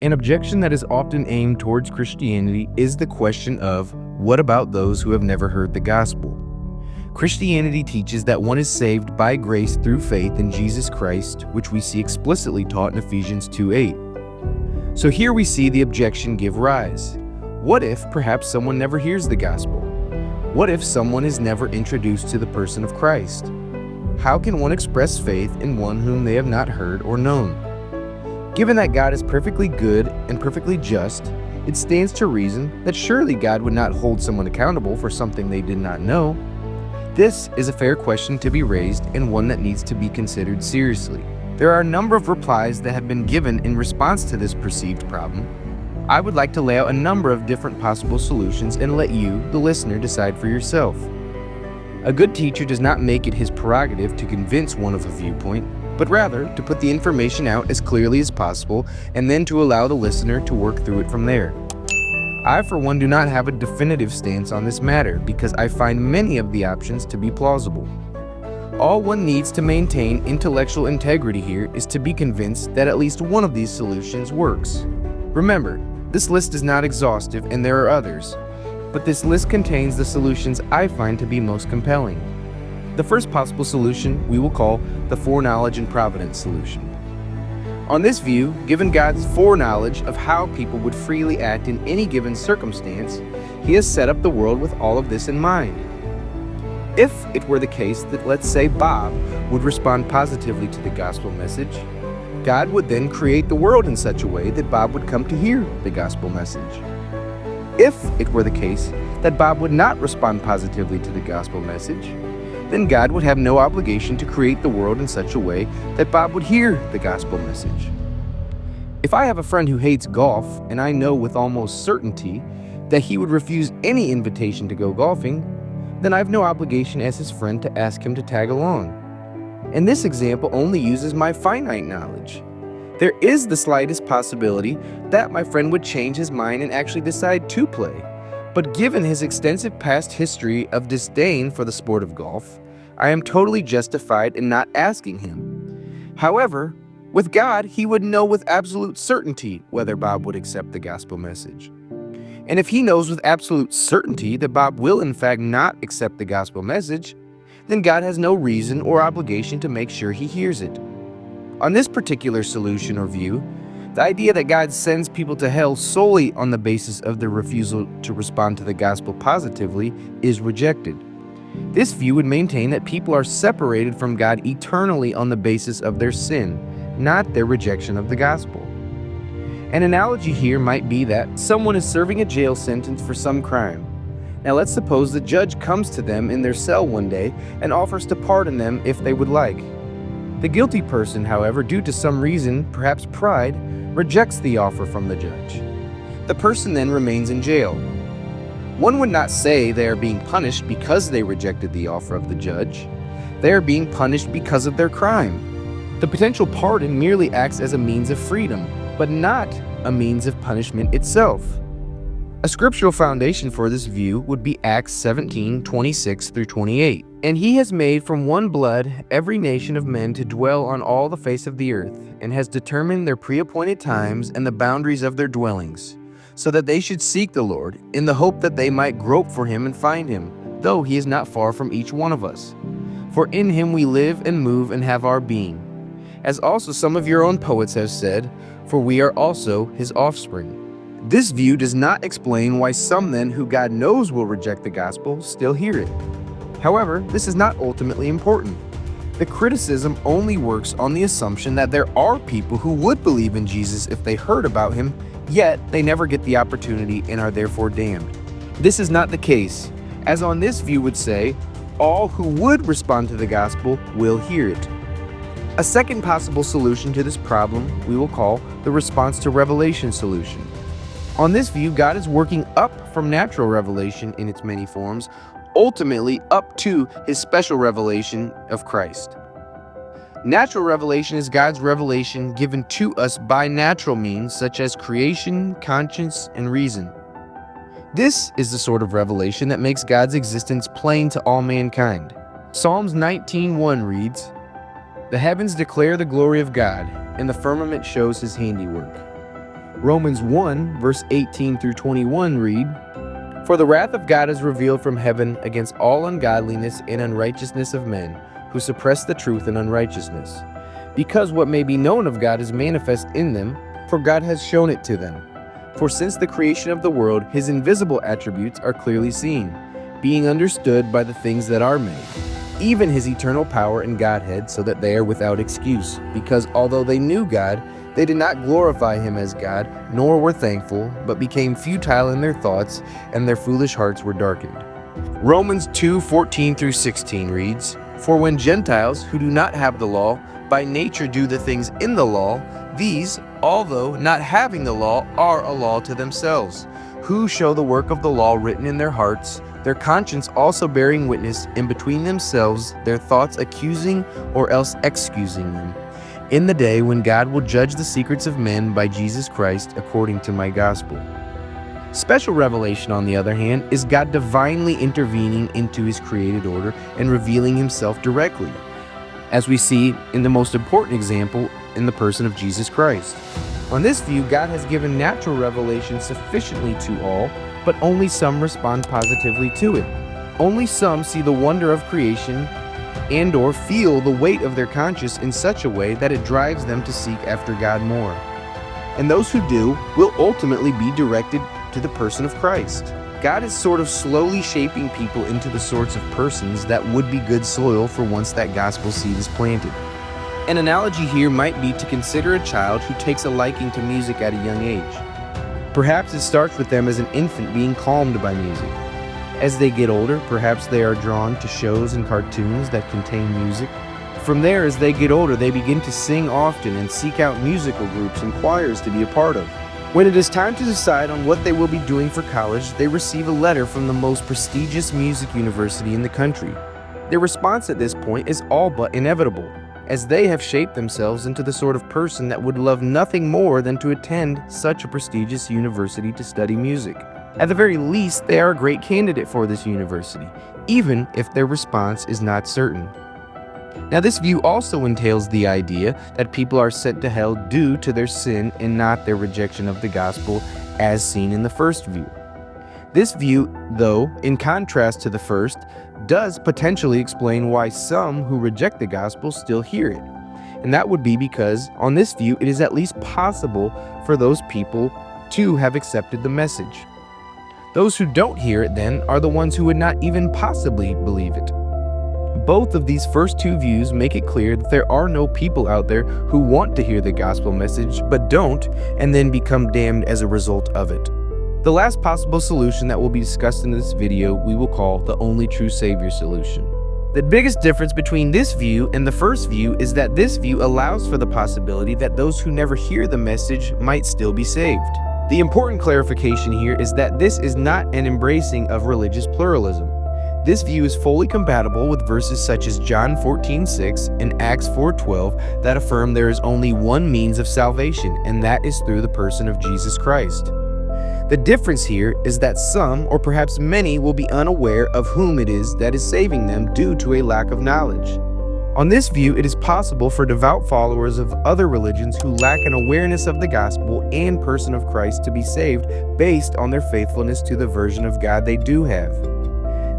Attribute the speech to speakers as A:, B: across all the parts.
A: An objection that is often aimed towards Christianity is the question of, what about those who have never heard the gospel? Christianity teaches that one is saved by grace through faith in Jesus Christ, which we see explicitly taught in Ephesians 2:8. So here we see the objection give rise. What if perhaps someone never hears the gospel? What if someone is never introduced to the person of Christ? How can one express faith in one whom they have not heard or known? Given that God is perfectly good and perfectly just, it stands to reason that surely God would not hold someone accountable for something they did not know. This is a fair question to be raised and one that needs to be considered seriously. There are a number of replies that have been given in response to this perceived problem. I would like to lay out a number of different possible solutions and let you, the listener, decide for yourself. A good teacher does not make it his prerogative to convince one of a viewpoint, but rather to put the information out as clearly as possible and then to allow the listener to work through it from there. I, for one, do not have a definitive stance on this matter because I find many of the options to be plausible. All one needs to maintain intellectual integrity here is to be convinced that at least one of these solutions works. Remember, this list is not exhaustive and there are others, but this list contains the solutions I find to be most compelling. The first possible solution we will call the foreknowledge and providence solution. On this view, given God's foreknowledge of how people would freely act in any given circumstance, He has set up the world with all of this in mind. If it were the case that, let's say, Bob would respond positively to the gospel message, God would then create the world in such a way that Bob would come to hear the gospel message. If it were the case that Bob would not respond positively to the gospel message, then God would have no obligation to create the world in such a way that Bob would hear the gospel message. If I have a friend who hates golf, and I know with almost certainty that he would refuse any invitation to go golfing, then I have no obligation as his friend to ask him to tag along. And this example only uses my finite knowledge. There is the slightest possibility that my friend would change his mind and actually decide to play. But given his extensive past history of disdain for the sport of golf, I am totally justified in not asking him. However, with God, He would know with absolute certainty whether Bob would accept the gospel message. And if He knows with absolute certainty that Bob will in fact not accept the gospel message, then God has no reason or obligation to make sure he hears it. On this particular solution or view, the idea that God sends people to hell solely on the basis of their refusal to respond to the gospel positively is rejected. This view would maintain that people are separated from God eternally on the basis of their sin, not their rejection of the gospel. An analogy here might be that someone is serving a jail sentence for some crime. Now let's suppose the judge comes to them in their cell one day and offers to pardon them if they would like. The guilty person, however, due to some reason, perhaps pride, rejects the offer from the judge. The person then remains in jail. One would not say they are being punished because they rejected the offer of the judge. They are being punished because of their crime. The potential pardon merely acts as a means of freedom, but not a means of punishment itself. A scriptural foundation for this view would be Acts 17:26-28. And He has made from one blood every nation of men to dwell on all the face of the earth, and has determined their pre-appointed times and the boundaries of their dwellings, so that they should seek the Lord, in the hope that they might grope for Him and find Him, though He is not far from each one of us. For in Him we live and move and have our being. As also some of your own poets have said, for we are also His offspring. This view does not explain why some then who God knows will reject the gospel still hear it. However, this is not ultimately important. The criticism only works on the assumption that there are people who would believe in Jesus if they heard about Him, yet they never get the opportunity and are therefore damned. This is not the case, as on this view would say, all who would respond to the gospel will hear it. A second possible solution to this problem we will call the response to revelation solution. On this view, God is working up from natural revelation in its many forms, ultimately up to His special revelation of Christ. Natural revelation is God's revelation given to us by natural means such as creation, conscience, and reason. This is the sort of revelation that makes God's existence plain to all mankind. Psalms 19:1 reads, "The heavens declare the glory of God, and the firmament shows His handiwork." Romans 1, verse 18 through 21 read, "For the wrath of God is revealed from heaven against all ungodliness and unrighteousness of men, who suppress the truth in unrighteousness. Because what may be known of God is manifest in them, for God has shown it to them. For since the creation of the world, his invisible attributes are clearly seen, being understood by the things that are made, even his eternal power and Godhead, so that they are without excuse. Because although they knew God, they did not glorify him as God, nor were thankful, but became futile in their thoughts, and their foolish hearts were darkened." Romans 2:14 through 16 reads, "For when Gentiles, who do not have the law, by nature do the things in the law, these, although not having the law, are a law to themselves, who show the work of the law written in their hearts, their conscience also bearing witness, and between themselves their thoughts accusing or else excusing them, in the day when God will judge the secrets of men by Jesus Christ according to my gospel." Special revelation, on the other hand, is God divinely intervening into his created order and revealing himself directly, as we see in the most important example in the person of Jesus Christ. On this view, God has given natural revelation sufficiently to all, but only some respond positively to it. Only some see the wonder of creation and or feel the weight of their conscience in such a way that it drives them to seek after God more. And those who do will ultimately be directed to the person of Christ. God is sort of slowly shaping people into the sorts of persons that would be good soil for once that gospel seed is planted. An analogy here might be to consider a child who takes a liking to music at a young age. Perhaps it starts with them as an infant being calmed by music. As they get older, perhaps they are drawn to shows and cartoons that contain music. From there, as they get older, they begin to sing often and seek out musical groups and choirs to be a part of. When it is time to decide on what they will be doing for college, they receive a letter from the most prestigious music university in the country. Their response at this point is all but inevitable, as they have shaped themselves into the sort of person that would love nothing more than to attend such a prestigious university to study music. At the very least, they are a great candidate for this university, even if their response is not certain. Now, this view also entails the idea that people are sent to hell due to their sin and not their rejection of the gospel, as seen in the first view. This view, though, in contrast to the first, does potentially explain why some who reject the gospel still hear it. And that would be because, on this view, it is at least possible for those people to have accepted the message. Those who don't hear it, then, are the ones who would not even possibly believe it. Both of these first two views make it clear that there are no people out there who want to hear the gospel message but don't, and then become damned as a result of it. The last possible solution that will be discussed in this video we will call the only true Savior solution. The biggest difference between this view and the first view is that this view allows for the possibility that those who never hear the message might still be saved. The important clarification here is that this is not an embracing of religious pluralism. This view is fully compatible with verses such as John 14:6 and Acts 4:12 that affirm there is only one means of salvation, and that is through the person of Jesus Christ. The difference here is that some, or perhaps many, will be unaware of whom it is that is saving them due to a lack of knowledge. On this view, it is possible for devout followers of other religions who lack an awareness of the gospel and person of Christ to be saved based on their faithfulness to the version of God they do have.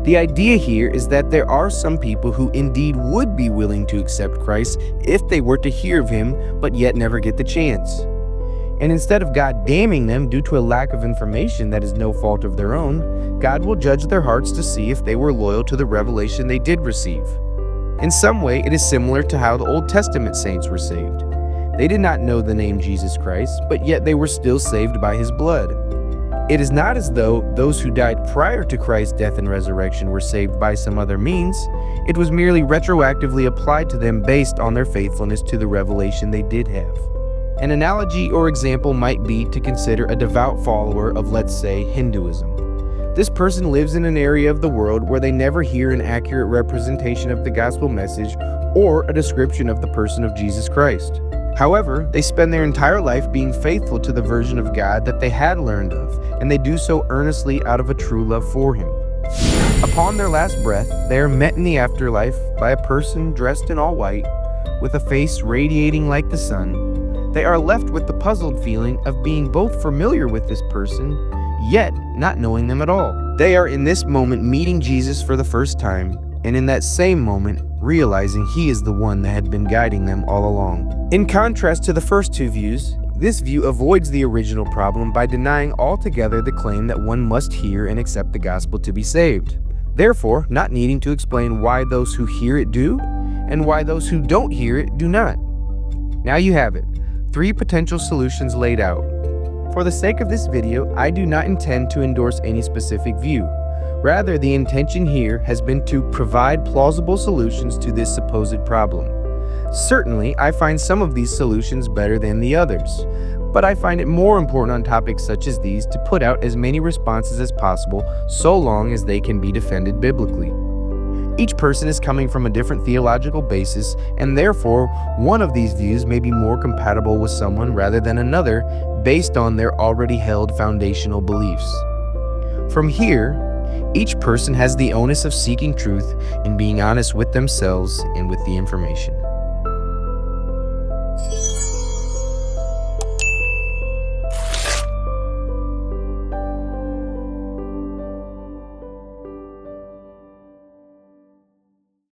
A: The idea here is that there are some people who indeed would be willing to accept Christ if they were to hear of him, but yet never get the chance. And instead of God damning them due to a lack of information that is no fault of their own, God will judge their hearts to see if they were loyal to the revelation they did receive. In some way, it is similar to how the Old Testament saints were saved. They did not know the name Jesus Christ, but yet they were still saved by his blood. It is not as though those who died prior to Christ's death and resurrection were saved by some other means. It was merely retroactively applied to them based on their faithfulness to the revelation they did have. An analogy or example might be to consider a devout follower of, let's say, Hinduism. This person lives in an area of the world where they never hear an accurate representation of the gospel message or a description of the person of Jesus Christ. However, they spend their entire life being faithful to the version of God that they had learned of, and they do so earnestly out of a true love for him. Upon their last breath, they are met in the afterlife by a person dressed in all white, with a face radiating like the sun. They are left with the puzzled feeling of being both familiar with this person, yet not knowing them at all. They are in this moment meeting Jesus for the first time, and in that same moment realizing he is the one that had been guiding them all along. In contrast to the first two views, this view avoids the original problem by denying altogether the claim that one must hear and accept the gospel to be saved, therefore not needing to explain why those who hear it do and why those who don't hear it do not. Now you have it, 3 potential solutions laid out. For the sake of this video, I do not intend to endorse any specific view. Rather, the intention here has been to provide plausible solutions to this supposed problem. Certainly, I find some of these solutions better than the others, but I find it more important on topics such as these to put out as many responses as possible so long as they can be defended biblically. Each person is coming from a different theological basis, and therefore one of these views may be more compatible with someone rather than another based on their already held foundational beliefs. From here, each person has the onus of seeking truth and being honest with themselves and with the information.